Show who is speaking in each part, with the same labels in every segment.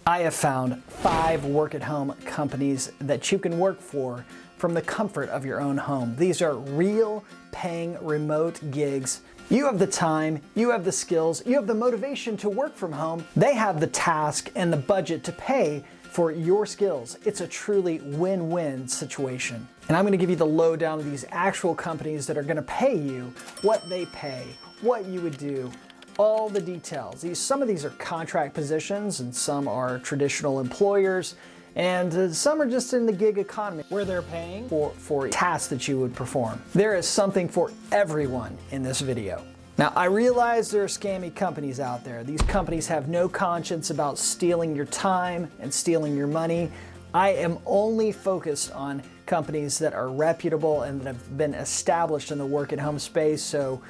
Speaker 1: I have found 5 work-at-home companies that you can work for from the comfort of your own home. These are real paying remote gigs. You have the time, you have the skills, you have the motivation to work from home. They have the task and the budget to pay for your skills. It's a truly win-win situation. And I'm gonna give you the lowdown of these actual companies that are gonna pay you, what they pay, what you would do, all the details. Some of these are contract positions and some are traditional employers, and some are just in the gig economy where they're paying for tasks that you would perform. There is something for everyone in this video. Now, I realize there are scammy companies out there. These companies have no conscience about stealing your time and stealing your money. I am only focused on companies that are reputable and that have been established in the work-at-home space. So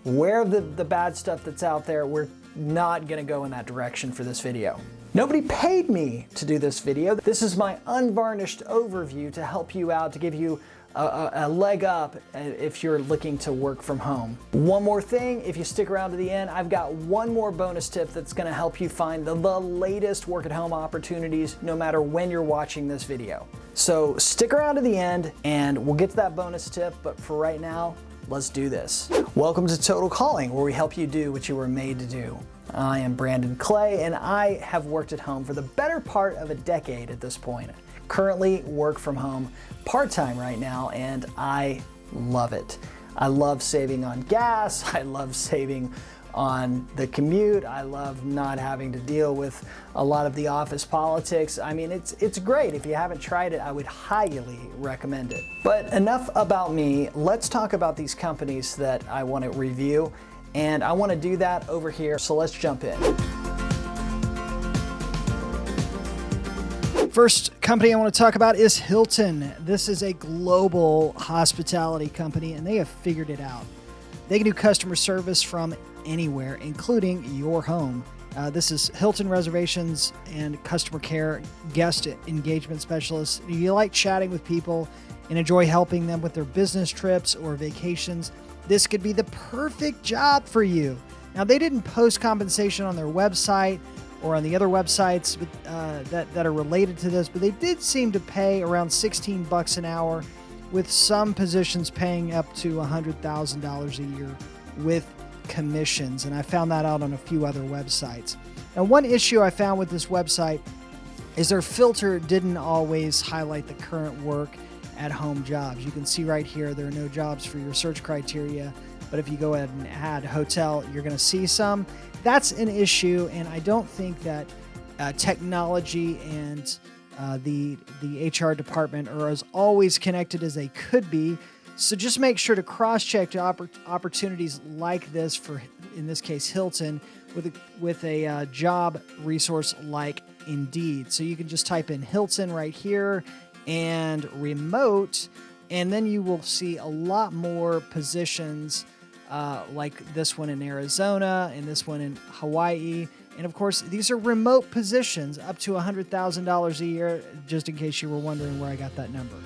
Speaker 1: where the bad stuff that's out there, we're not gonna go in that direction for this video. Nobody paid me to do this video. This is my unvarnished overview to help you out, to give you a leg up if you're looking to work from home. One more thing, if you stick around to the end, I've got one more bonus tip that's gonna help you find the latest work-at-home opportunities no matter when you're watching this video. So stick around to the end and we'll get to that bonus tip, but for right now, let's do this. Welcome to Total Calling, where we help you do what you were made to do. I am Brandon Clay, and I have worked at home for the better part of a decade at this point. Currently work from home part-time right now, and I love it. I love saving on gas. I love saving on the commute. I love not having to deal with a lot of the office politics. I mean, it's great. If you haven't tried it, I would highly recommend it. But enough about me. Let's talk about these companies that I want to review, and I want to do that over here. So let's jump in. First company I want to talk about is Hilton. This is a global hospitality company, and they have figured it out. They can do customer service from anywhere, including your home. This is Hilton Reservations and Customer Care Guest Engagement Specialist. If you like chatting with people and enjoy helping them with their business trips or vacations, this could be the perfect job for you. Now, they didn't post compensation on their website or on the other websites that are related to this, but they did seem to pay around $16 an hour, with some positions paying up to $100,000 a year with commissions. And I found that out on a few other websites. Now, one issue I found with this website is their filter didn't always highlight the current work at home jobs. You can see right here, there are no jobs for your search criteria, but if you go ahead and add hotel, you're going to see some. That's an issue, and I don't think that technology and the HR department are as always connected as they could be. So just make sure to cross-check opportunities like this for, in this case, Hilton, with a job resource like Indeed. So you can just type in Hilton right here and remote, and then you will see a lot more positions like this one in Arizona and this one in Hawaii. And of course, these are remote positions up to $100,000 a year, just in case you were wondering where I got that number.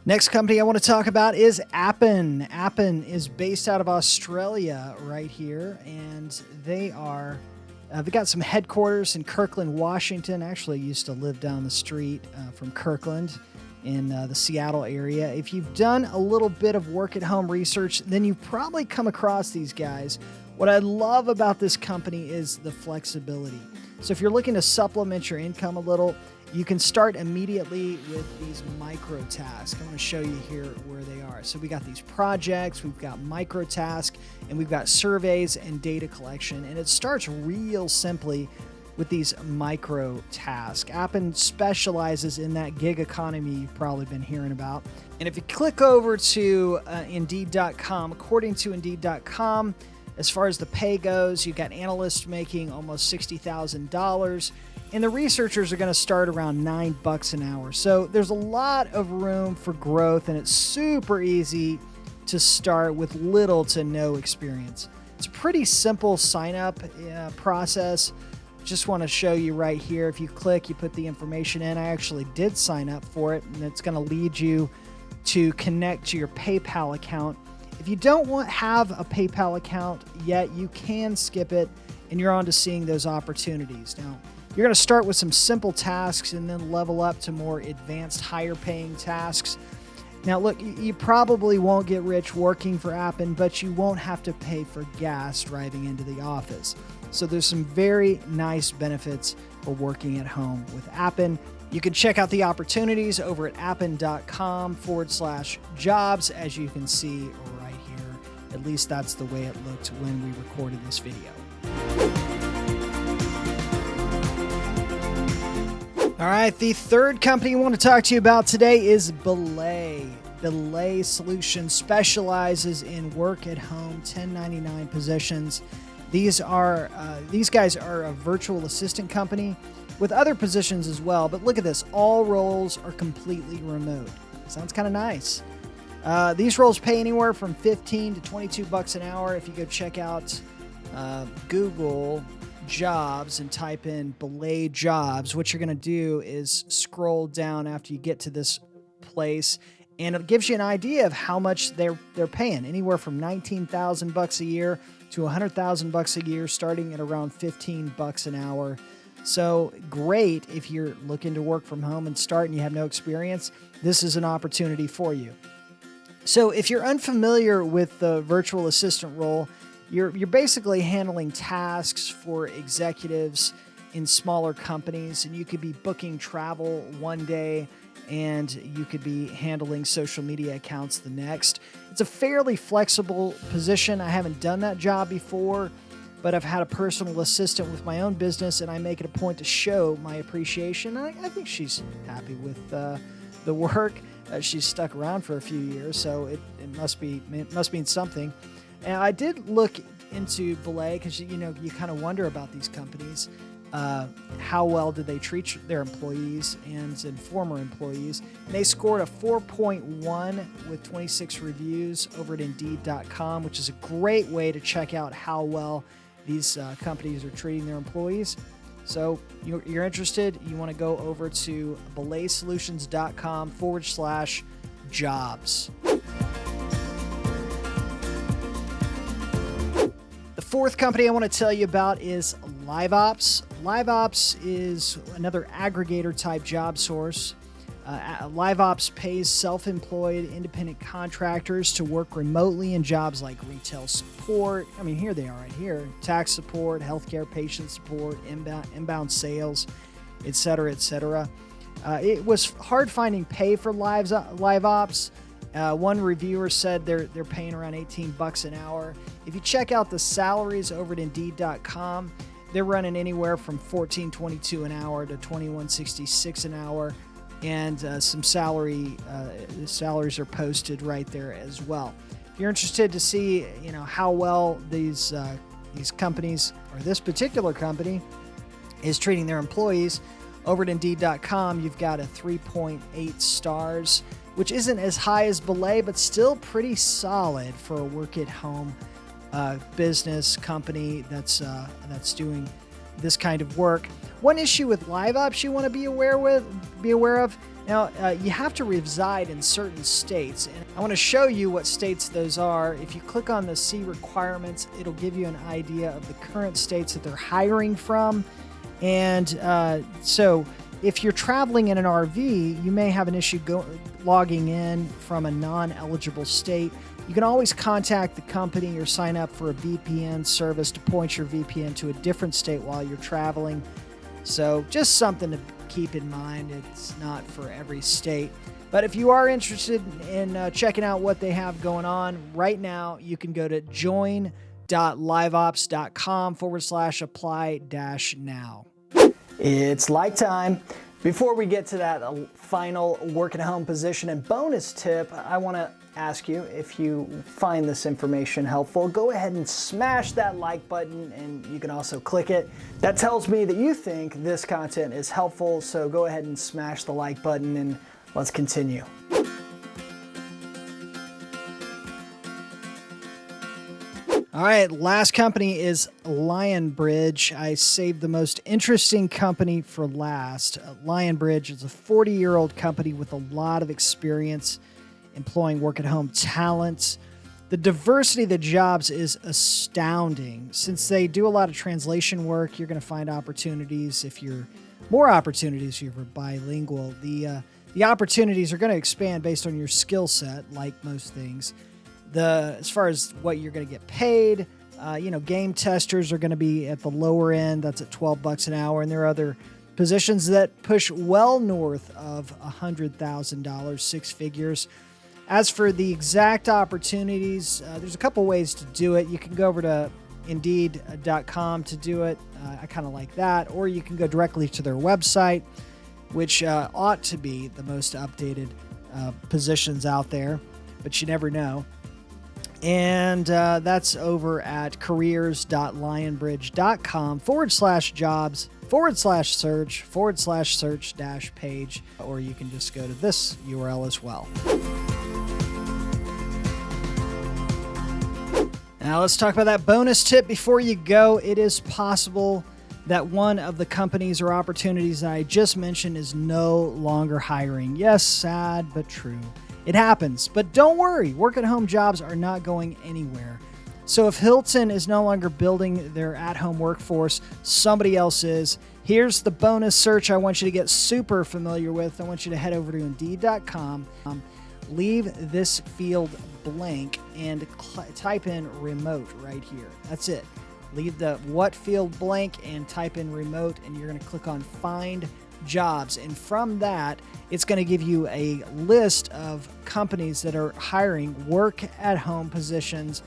Speaker 1: Next company I want to talk about is Appen. Appen is based out of Australia right here, and they've got some headquarters in Kirkland, Washington. Actually, I used to live down the street from Kirkland in the Seattle area. If you've done a little bit of work-at-home research, then you've probably come across these guys. What I love about this company is the flexibility. So if you're looking to supplement your income a little, you can start immediately with these micro tasks. I'm going to show you here where they are. So we got these projects, we've got micro tasks, and we've got surveys and data collection. And it starts real simply with these micro tasks. Appen specializes in that gig economy you've probably been hearing about. And if you click over to Indeed.com, according to Indeed.com, as far as the pay goes, you've got analysts making almost $60,000, and the researchers are going to start around $9 an hour. So there's a lot of room for growth, and it's super easy to start with little to no experience. It's a pretty simple sign-up process. Just want to show you right here. If you click, you put the information in. I actually did sign up for it, and it's going to lead you to connect to your PayPal account. If you don't have a PayPal account yet, you can skip it and you're on to seeing those opportunities. Now, you're going to start with some simple tasks and then level up to more advanced, higher paying tasks. Now, look, you probably won't get rich working for Appen, but you won't have to pay for gas driving into the office. So there's some very nice benefits for working at home with Appen. You can check out the opportunities over at appen.com/jobs, as you can see right here. At least that's the way it looked when we recorded this video. All right, the third company I want to talk to you about today is Belay. Belay Solutions specializes in work-at-home 1099 positions. These guys are a virtual assistant company with other positions as well. But look at this, all roles are completely remote. Sounds kind of nice. These roles pay anywhere from $15 to $22 an hour. If you go check out Google Jobs and type in Belay Jobs, what you're going to do is scroll down after you get to this place, and it gives you an idea of how much they're paying, anywhere from $19,000 a year to $100,000 a year, starting at around $15 an hour. So great if you're looking to work from home and start and you have no experience. This is an opportunity for you. So if you're unfamiliar with the virtual assistant role, you're basically handling tasks for executives in smaller companies, and you could be booking travel one day and you could be handling social media accounts the next. It's a fairly flexible position. I haven't done that job before, but I've had a personal assistant with my own business, and I make it a point to show my appreciation. I think she's happy with the work. She's stuck around for a few years, so it must mean something. And I did look into Belay because, you kind of wonder about these companies. How well did they treat their employees and former employees? And they scored a 4.1 with 26 reviews over at Indeed.com, which is a great way to check out how well these companies are treating their employees. So you're interested, you want to go over to belaysolutions.com/jobs. The fourth company I want to tell you about is Liveops. Liveops is another aggregator type job source. Liveops pays self-employed independent contractors to work remotely in jobs like retail support. I mean, here they are right here. Tax support, healthcare patient support, inbound sales, etc., etc. It was hard finding pay for Liveops. One reviewer said they're paying around $18 an hour. If you check out the salaries over at Indeed.com, they're running anywhere from $14.22 an hour to $21.66 an hour. And some salaries are posted right there as well. If you're interested to see, how well these companies, or this particular company, is treating their employees, over at Indeed.com, you've got a 3.8 stars, which isn't as high as Belay, but still pretty solid for a work-at-home business company that's doing this kind of work. One issue with Liveops you want to be aware of. Now, you have to reside in certain states, and I want to show you what states those are. If you click on the See Requirements, it'll give you an idea of the current states that they're hiring from. And so if you're traveling in an RV, you may have an issue logging in from a non-eligible state. You can always contact the company or sign up for a VPN service to point your VPN to a different state while you're traveling. So just something to keep in mind. It's not for every state. But if you are interested in checking out what they have going on right now, you can go to join.liveops.com/apply-now.
Speaker 2: It's like time. Before we get to that final work-at-home position and bonus tip, I want to ask you, if you find this information helpful, go ahead and smash that like button, and you can also click it. That tells me that you think this content is helpful, so go ahead and smash the like button, and let's continue.
Speaker 1: All right, last company is Lionbridge. I saved the most interesting company for last. Lionbridge is a 40-year-old company with a lot of experience employing work-at-home talent.
Speaker 2: The diversity of the jobs is astounding. Since they do a lot of translation work, you're going to find opportunities more opportunities if you're bilingual. The opportunities are going to expand based on your skill set, like most things. As far as what you're going to get paid, game testers are going to be at the lower end. That's at $12 an hour, and there are other positions that push well north of $100,000, six figures. As for the exact opportunities, there's a couple ways to do it. You can go over to Indeed.com to do it. I kind of like that. Or you can go directly to their website, which ought to be the most updated positions out there, but you never know. And that's over at careers.lionbridge.com/jobs/search/search-page, or you can just go to this URL as well. Now let's talk about that bonus tip before you go. It is possible that one of the companies or opportunities that I just mentioned is no longer hiring. Yes, sad, but true. It happens, but don't worry. Work-at-home jobs are not going anywhere. So if Hilton is no longer building their at-home workforce, somebody else is. Here's the bonus search I want you to get super familiar with. I want you to head over to Indeed.com, leave this field blank, and type in remote right here. That's it. Leave the what field blank and type in remote, and you're going to click on Find Jobs. And from that, it's going to give you a list of companies that are hiring work-at-home positions,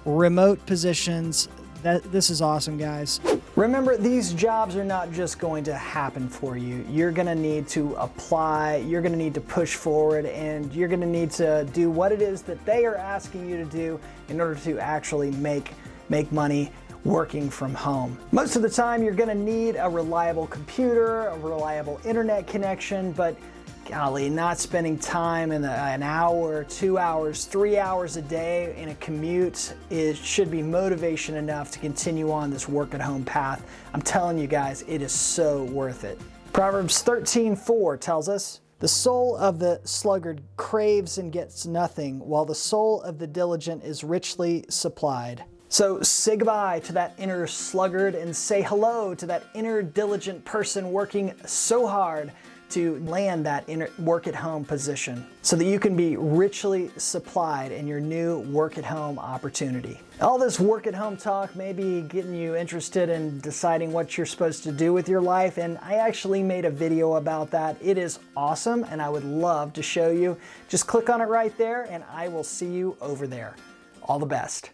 Speaker 2: remote positions. This is awesome, guys.
Speaker 1: Remember, these jobs are not just going to happen for you. You're going to need to apply, you're going to need to push forward, and you're going to need to do what it is that they are asking you to do in order to actually make money working from home. Most of the time, you're going to need a reliable computer, a reliable internet connection, but golly, not spending time in an hour, 2 hours, 3 hours a day in a commute should be motivation enough to continue on this work-at-home path. I'm telling you guys, it is so worth it. Proverbs 13:4 tells us, "The soul of the sluggard craves and gets nothing, while the soul of the diligent is richly supplied." So say goodbye to that inner sluggard and say hello to that inner diligent person working so hard to land that inner work-at-home position so that you can be richly supplied in your new work-at-home opportunity. All this work-at-home talk may be getting you interested in deciding what you're supposed to do with your life, and I actually made a video about that. It is awesome, and I would love to show you. Just click on it right there, and I will see you over there. All the best.